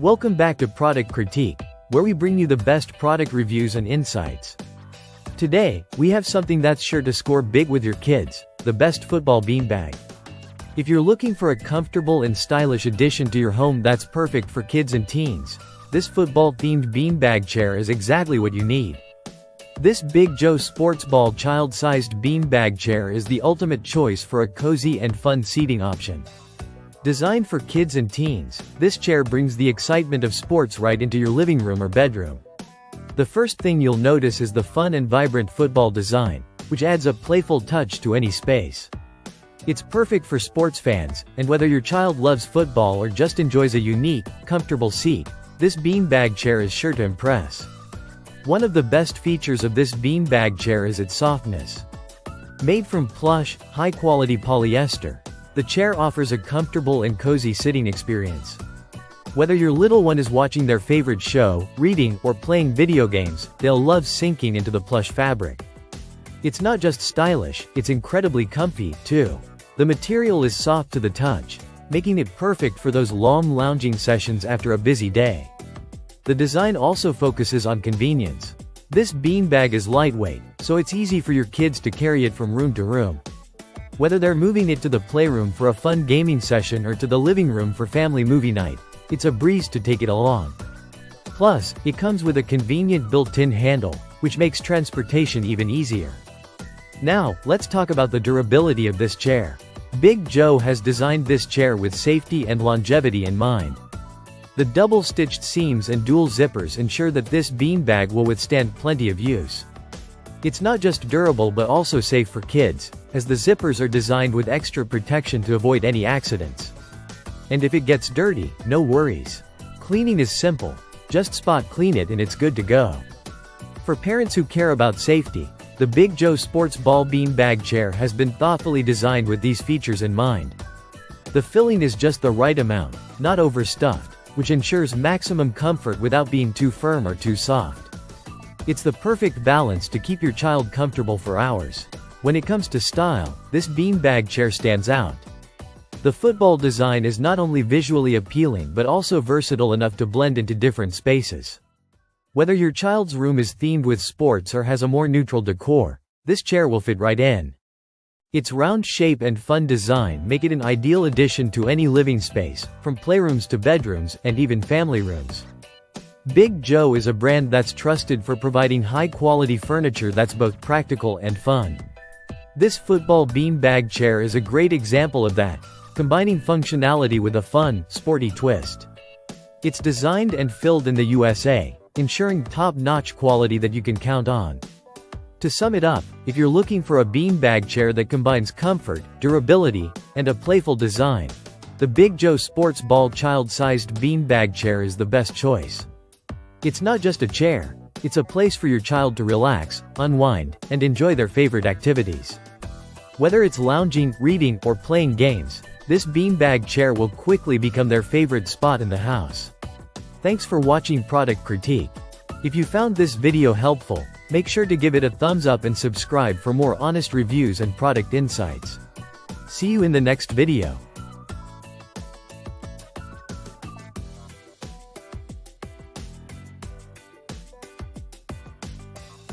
Welcome back to Product Critique, where we bring you the best product reviews and insights. Today, we have something that's sure to score big with your kids, the best football beanbag. If you're looking for a comfortable and stylish addition to your home that's perfect for kids and teens, this football-themed beanbag chair is exactly what you need. This Big Joe Sports Ball child-sized beanbag chair is the ultimate choice for a cozy and fun seating option. Designed for kids and teens, this chair brings the excitement of sports right into your living room or bedroom. The first thing you'll notice is the fun and vibrant football design, which adds a playful touch to any space. It's perfect for sports fans, and whether your child loves football or just enjoys a unique, comfortable seat, this beanbag chair is sure to impress. One of the best features of this beanbag chair is its softness. Made from plush, high-quality polyester, the chair offers a comfortable and cozy sitting experience. Whether your little one is watching their favorite show, reading, or playing video games, they'll love sinking into the plush fabric. It's not just stylish, it's incredibly comfy, too. The material is soft to the touch, making it perfect for those long lounging sessions after a busy day. The design also focuses on convenience. This beanbag is lightweight, so it's easy for your kids to carry it from room to room. Whether they're moving it to the playroom for a fun gaming session or to the living room for family movie night, it's a breeze to take it along. Plus, it comes with a convenient built-in handle, which makes transportation even easier. Now, let's talk about the durability of this chair. Big Joe has designed this chair with safety and longevity in mind. The double-stitched seams and dual zippers ensure that this beanbag will withstand plenty of use. It's not just durable but also safe for kids, as the zippers are designed with extra protection to avoid any accidents. And if it gets dirty, no worries. Cleaning is simple. Just spot clean it and it's good to go. For parents who care about safety, the Big Joe Sports Ball beanbag chair has been thoughtfully designed with these features in mind. The filling is just the right amount, not overstuffed, which ensures maximum comfort without being too firm or too soft. It's the perfect balance to keep your child comfortable for hours. When it comes to style, this beanbag chair stands out. The football design is not only visually appealing but also versatile enough to blend into different spaces. Whether your child's room is themed with sports or has a more neutral decor, this chair will fit right in. Its round shape and fun design make it an ideal addition to any living space, from playrooms to bedrooms and even family rooms. Big Joe is a brand that's trusted for providing high-quality furniture that's both practical and fun. This football beanbag chair is a great example of that, combining functionality with a fun, sporty twist. It's designed and filled in the USA, ensuring top-notch quality that you can count on. To sum it up, if you're looking for a beanbag chair that combines comfort, durability, and a playful design, the Big Joe Sports Ball child-sized beanbag chair is the best choice. It's not just a chair, it's a place for your child to relax, unwind, and enjoy their favorite activities. Whether it's lounging, reading, or playing games, this beanbag chair will quickly become their favorite spot in the house. Thanks for watching Product Critique. If you found this video helpful, make sure to give it a thumbs up and subscribe for more honest reviews and product insights. See you in the next video.